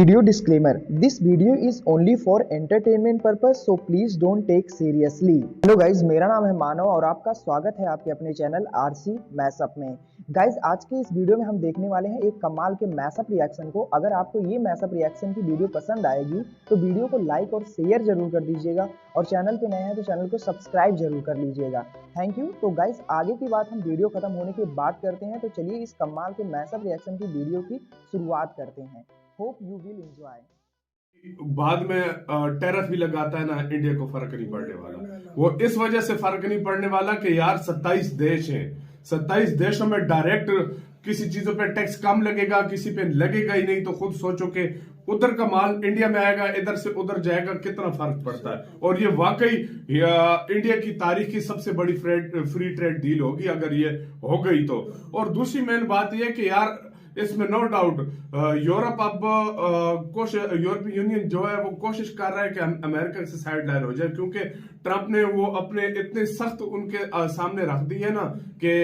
Video disclaimer: This video is only for entertainment purpose, so please don't take seriously. Hello guys, मेरा नाम है मानव और आपका स्वागत है आपके अपने चैनल आरसी मैशअप में। गाइज, आज के इस वीडियो में हम देखने वाले हैं एक कमाल के मैशअप रिएक्शन को। अगर आपको ये मैशअप रिएक्शन की वीडियो पसंद आएगी तो वीडियो को लाइक और शेयर जरूर कर दीजिएगा और चैनल पे नए हैं तो चैनल को सब्सक्राइब जरूर कर लीजिएगा। Thank you. तो गाइज, आगे की बात हम वीडियो खत्म होने के बाद करते हैं, तो चलिए इस कमाल के मैशअप रिएक्शन की वीडियो की शुरुआत करते हैं। Hope you will enjoy. बाद में टैरिफ भी लगाता है ना, इंडिया को फर्क नहीं पड़ने वाला। वो इस वजह से फर्क नहीं पड़ने वाला कि यार 27 देश हैं, 27 देशों में डायरेक्ट किसी चीजों पे टैक्स कम लगेगा, किसी पे लगेगा ही नहीं। तो खुद सोचो कि उधर का माल इंडिया में आएगा, इधर से उधर जाएगा, कितना फर्क पड़ता है। और ये वाकई इंडिया की तारीख की सबसे बड़ी फ्री ट्रेड डील होगी अगर ये हो गई तो। और दूसरी मेन बात यह कि यार इसमें नो डाउट यूरोप अब यूरोपीय यूनियन जो है वो कोशिश कर रहा है कि अमेरिका से साइड लाइन हो जाए, क्योंकि ट्रंप ने वो अपने इतने सख्त उनके सामने रख दी है ना कि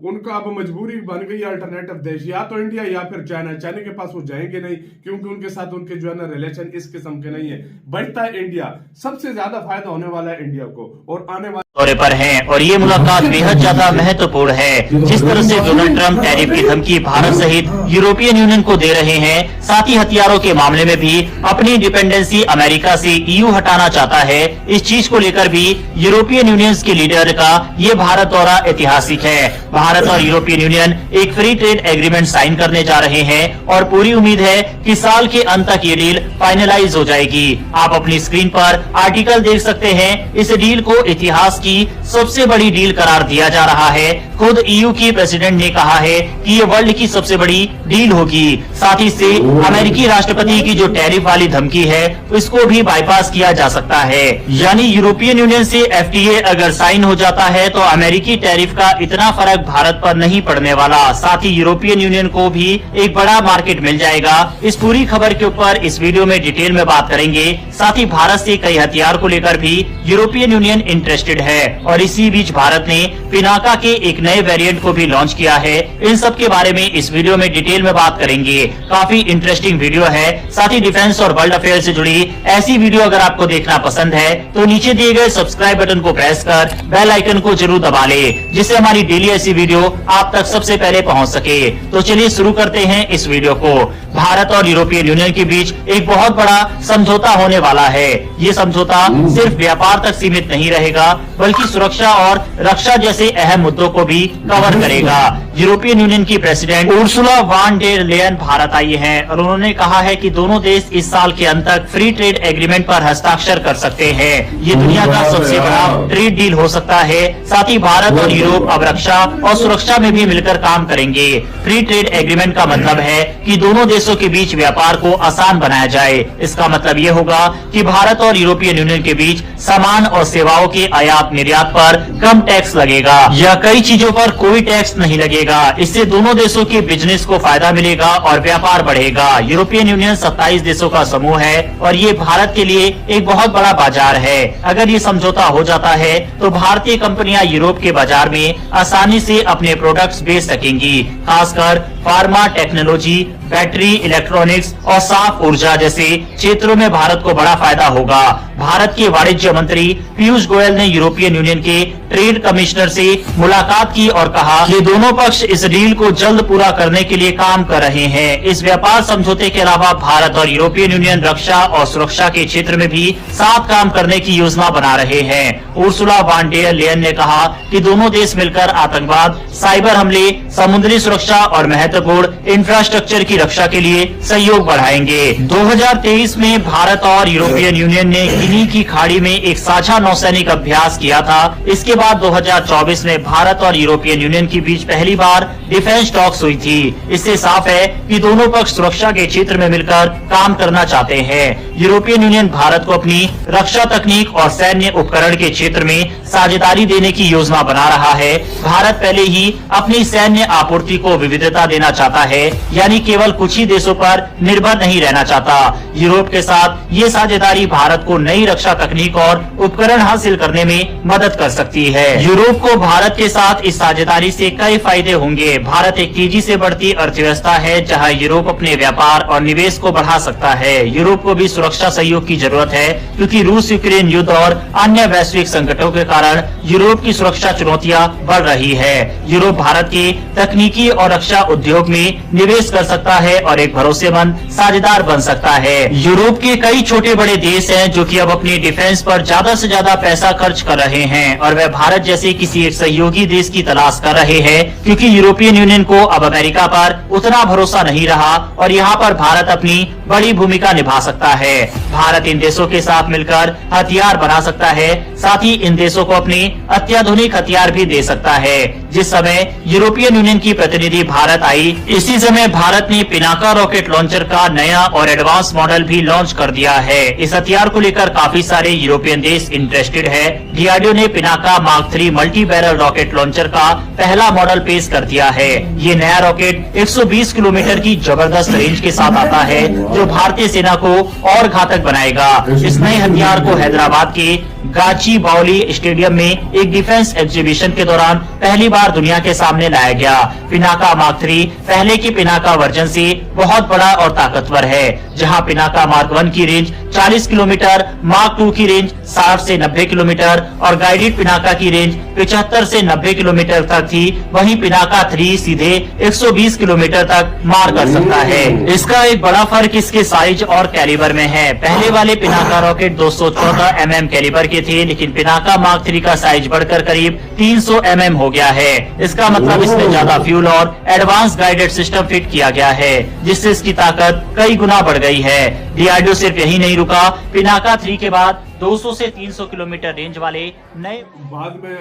उनका अब मजबूरी बन गई अल्टरनेटिव देश या तो इंडिया या फिर चाइना। चाइना के पास वो जाएंगे नहीं क्योंकि उनके साथ उनके जो है ना रिलेशन इस किस्म के नहीं है। बचता है इंडिया, सबसे ज्यादा फायदा होने वाला है इंडिया को। और आने वाले दौरे पर हैं और ये मुलाकात बेहद ज्यादा महत्वपूर्ण है। जिस तरह से डोनाल्ड ट्रंप टैरिफ की धमकी भारत सहित यूरोपियन यूनियन को दे रहे हैं, साथ ही हथियारों के मामले में भी अपनी डिपेंडेंसी अमेरिका से ईयू हटाना चाहता है। इस चीज को लेकर भी यूरोपियन यूनियन के लीडर का ये भारत दौरा ऐतिहासिक है। भारत और यूरोपियन यूनियन एक फ्री ट्रेड एग्रीमेंट साइन करने जा रहे हैं और पूरी उम्मीद है कि साल के अंत तक ये डील फाइनलाइज हो जाएगी। आप अपनी स्क्रीन पर आर्टिकल देख सकते हैं। इस डील को इतिहास की सबसे बड़ी डील करार दिया जा रहा है। खुद ईयू की प्रेसिडेंट ने कहा है कि ये वर्ल्ड की सबसे बड़ी डील होगी। साथ ही से अमेरिकी राष्ट्रपति की जो टैरिफ वाली धमकी है इसको भी बाईपास किया जा सकता है। यानी यूरोपियन यूनियन से एफटीए अगर साइन हो जाता है तो अमेरिकी टैरिफ का इतना फर्क भारत पर नहीं पड़ने वाला। साथ ही यूरोपियन यूनियन को भी एक बड़ा मार्केट मिल जाएगा। इस पूरी खबर के ऊपर इस वीडियो में डिटेल में बात करेंगे। साथ ही भारत से कई हथियार को लेकर भी यूरोपियन यूनियन इंटरेस्टेड है और इसी बीच भारत ने पिनाका के एक नए वेरिएंट को भी लॉन्च किया है। इन सब के बारे में इस वीडियो में डिटेल में बात करेंगे। काफी इंटरेस्टिंग वीडियो है। साथ ही डिफेंस और वर्ल्ड अफेयर से जुड़ी ऐसी वीडियो अगर आपको देखना पसंद है तो नीचे दिए गए सब्सक्राइब बटन को प्रेस कर बेल आइकन को जरूर दबा ले, जिससे हमारी डेली ऐसी वीडियो आप तक सबसे पहले पहुंच सके। तो चलिए शुरू करते हैं इस वीडियो को। भारत और यूरोपियन यूनियन के बीच एक बहुत बड़ा समझौता होने वाला है। ये समझौता सिर्फ व्यापार तक सीमित नहीं रहेगा बल्कि सुरक्षा और रक्षा जैसे अहम मुद्दों को भी कवर करेगा। यूरोपियन यूनियन की president Ursula von der Leyen भारत आई हैं और उन्होंने कहा है कि दोनों देश इस साल के अंत तक फ्री ट्रेड एग्रीमेंट पर हस्ताक्षर कर सकते हैं। ये दुनिया का सबसे बड़ा ट्रेड डील हो सकता है। साथ ही भारत और यूरोप अब रक्षा और सुरक्षा में भी मिलकर काम करेंगे। फ्री ट्रेड एग्रीमेंट का मतलब है कि दोनों देशों के बीच व्यापार को आसान बनाया जाए। इसका मतलब ये होगा कि भारत और यूरोपियन यूनियन के बीच सामान और सेवाओं के आयात निर्यात पर कम टैक्स लगेगा या कई चीजों पर कोई टैक्स नहीं लगेगा। इससे दोनों देशों के बिजनेस को फायदा मिलेगा और व्यापार बढ़ेगा। यूरोपियन यूनियन 27 देशों का समूह है और ये भारत के लिए एक बहुत बड़ा बाजार है। अगर ये समझौता हो जाता है तो भारतीय कंपनियां यूरोप के बाजार में आसानी से अपने प्रोडक्ट्स बेच सकेंगी। खासकर फार्मा टेक्नोलॉजी, बैटरी, इलेक्ट्रॉनिक्स और साफ ऊर्जा जैसे क्षेत्रों में भारत को बड़ा फायदा होगा। भारत के वाणिज्य मंत्री पीयूष गोयल ने यूरोपियन यूनियन के ट्रेड कमिश्नर से मुलाकात की और कहा कि दोनों पक्ष इस डील को जल्द पूरा करने के लिए काम कर रहे हैं। इस व्यापार समझौते के अलावा भारत और यूरोपियन यूनियन रक्षा और सुरक्षा के क्षेत्र में भी साथ काम करने की योजना बना रहे हैं। उर्सुला वान डेर लेयन ने कहा कि दोनों देश मिलकर आतंकवाद, साइबर हमले, समुद्री सुरक्षा और महत्वपूर्ण इंफ्रास्ट्रक्चर की रक्षा के लिए सहयोग बढ़ाएंगे। 2023 में भारत और यूरोपियन यूनियन ने गिनी की खाड़ी में एक साझा नौसैनिक अभ्यास किया था। इसके बाद 2024 में भारत और यूरोपियन यूनियन के बीच पहली बार डिफेंस टॉक्स हुई थी। इससे साफ है कि दोनों पक्ष सुरक्षा के क्षेत्र में मिलकर काम करना चाहते हैं। यूरोपियन यूनियन भारत को अपनी रक्षा तकनीक और सैन्य उपकरण के क्षेत्र में साझेदारी देने की योजना बना रहा है। भारत पहले ही अपनी सैन्य आपूर्ति को विविधता देना चाहता है, यानी केवल कुछ ही देशों पर निर्भर नहीं रहना चाहता। यूरोप के साथ ये साझेदारी भारत को नई रक्षा तकनीक और उपकरण हासिल करने में मदद कर सकती सकती है। यूरोप को भारत के साथ इस साझेदारी से कई फायदे होंगे। भारत एक तेजी से बढ़ती अर्थव्यवस्था है, जहां यूरोप अपने व्यापार और निवेश को बढ़ा सकता है। यूरोप को भी सुरक्षा सहयोग की जरूरत है, क्योंकि रूस यूक्रेन युद्ध और अन्य वैश्विक संकटों के कारण यूरोप की सुरक्षा चुनौतियां बढ़ रही है। यूरोप भारत के तकनीकी और रक्षा उद्योग में निवेश कर सकता है और एक भरोसेमंद साझेदार बन सकता है। यूरोप के कई छोटे बड़े देश हैं जो कि अब अपनी डिफेंस पर ज्यादा से ज्यादा पैसा खर्च कर रहे हैं, और वह भारत जैसे किसी एक सहयोगी देश की तलाश कर रहे हैं, क्योंकि यूरोपियन यूनियन को अब अमेरिका पर उतना भरोसा नहीं रहा और यहाँ पर भारत अपनी बड़ी भूमिका निभा सकता है। भारत इन देशों के साथ मिलकर हथियार बना सकता है, साथ ही इन देशों को अपने अत्याधुनिक हथियार भी दे सकता है। जिस समय यूरोपियन यूनियन की प्रतिनिधि भारत आई, इसी समय भारत ने पिनाका रॉकेट लॉन्चर का नया और एडवांस मॉडल भी लॉन्च कर दिया है। इस हथियार को लेकर काफी सारे यूरोपियन देश इंटरेस्टेड है। डीआरडीओ ने Pinaka mark 3 multi barrel rocket launcher का पहला मॉडल पेश कर दिया है। ये नया रॉकेट 120 किलोमीटर की जबरदस्त रेंज के साथ आता है, जो भारतीय सेना को और घातक बनाएगा। इस नए हथियार को हैदराबाद के गाची बाउली स्टेडियम में एक डिफेंस एग्जीबिशन के दौरान पहली बार दुनिया के सामने लाया गया। पिनाका मार्क 3 पहले की पिनाका वर्जन से बहुत बड़ा और ताकतवर है। जहां पिनाका मार्क 1 की रेंज 40 किलोमीटर, मार्क 2 की रेंज 60 से 90 किलोमीटर और गाइडेड पिनाका की रेंज 75 से 90 किलोमीटर तक थी, वहीं पिनाका 3 सीधे 120 किलोमीटर तक मार कर सकता है। इसका एक बड़ा फर्क इसके साइज और कैलिबर में है। पहले वाले पिनाका रॉकेट 214 mm कैलिबर के थे, लेकिन पिनाका मार्क 3 का साइज बढ़कर करीब 300 mm हो गया है। इसका मतलब इसमें ज्यादा फ्यूल और एडवांस गाइडेड सिस्टम फिट किया गया है, जिससे इसकी ताकत कई गुना बढ़ गई है। डीआरडीओ सिर्फ यही नहीं रुका, पिनाका 3 के बाद 200 से 300 किलोमीटर रेंज वाले नए बाद में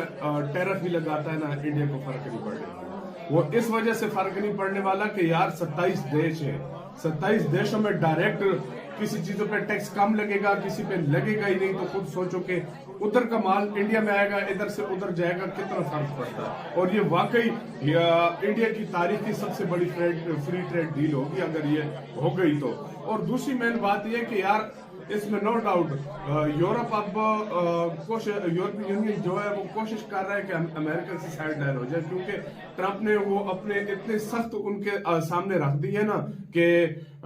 टैरिफ भी लगाता है ना, इंडिया को फर्क नहीं पड़ने वाला। वो इस वजह से फर्क नहीं पड़ने वाला कि यार 27 देश हैं, 27 देशों में डायरेक्ट किसी चीजों पे टैक्स कम लगेगा, किसी पे लगेगा ही नहीं। तो खुद सोचो कि उधर का माल इंडिया में आएगा, इधर से उधर जाएगा, कितना फर्क पड़ता है। और ये वाकई इंडिया की तारीख की सबसे बड़ी फ्री ट्रेड डील होगी अगर ये हो गई तो। और दूसरी मेन बात ये कि यार इसमें नो डाउट यूरोप अब यूरोपीय यूनियन जो है वो कोशिश कर रहा है कि अमेरिका से साइड लाइन हो जाए, क्योंकि ट्रंप ने वो अपने इतने सख्त उनके सामने रख दी है ना कि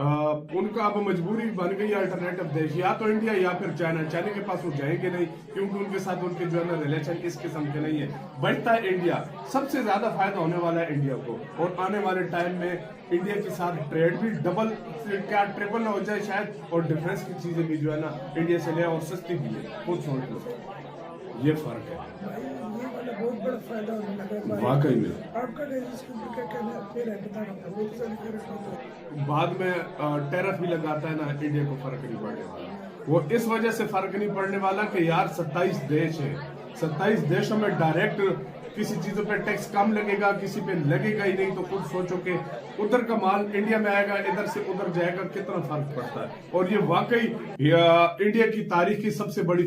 उनका अब मजबूरी बन गई अल्टरनेटिव देश, या तो इंडिया या फिर चाइना। चाइना के पास वो जाएंगे नहीं, क्योंकि उनके साथ उनके जो है ना रिलेशन इस किस्म के नहीं है। बढ़ता है इंडिया, सबसे ज्यादा फायदा होने वाला है इंडिया को। और आने वाले टाइम में इंडिया के साथ ट्रेड भी डबल क्या ट्रिपल हो जाए शायद, और डिफेंस की चीजें भी जो है ना इंडिया से ले और सस्ती भी है। खुद सोच लो, ये फर्क है बहुत बड़ा फायदा होने लगा वाकई में। आपका क्या कहना है? बाद में टैरिफ भी लगाता है ना, इंडिया को फर्क नहीं पड़ने वाला। वो इस वजह से फर्क नहीं पड़ने वाला कि यार 27 देश हैं, 27 देशों में डायरेक्ट किसी चीजों पे टैक्स कम लगेगा, किसी पे लगेगा ही नहीं। तो खुद सोचो कि उधर का माल इंडिया में आएगा, इधर से उधर जाएगा, कितना फर्क पड़ता है। और ये वाकई इंडिया की तारीख की सबसे बड़ी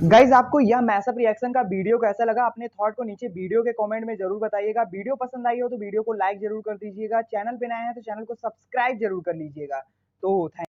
गाइज, आपको यह मैसअप रिएक्शन का वीडियो कैसा लगा? अपने थॉट को नीचे वीडियो के कमेंट में जरूर बताइएगा। वीडियो पसंद आई हो तो वीडियो को लाइक जरूर कर दीजिएगा। चैनल पे नए हैं तो चैनल को सब्सक्राइब जरूर कर लीजिएगा। तो थैंक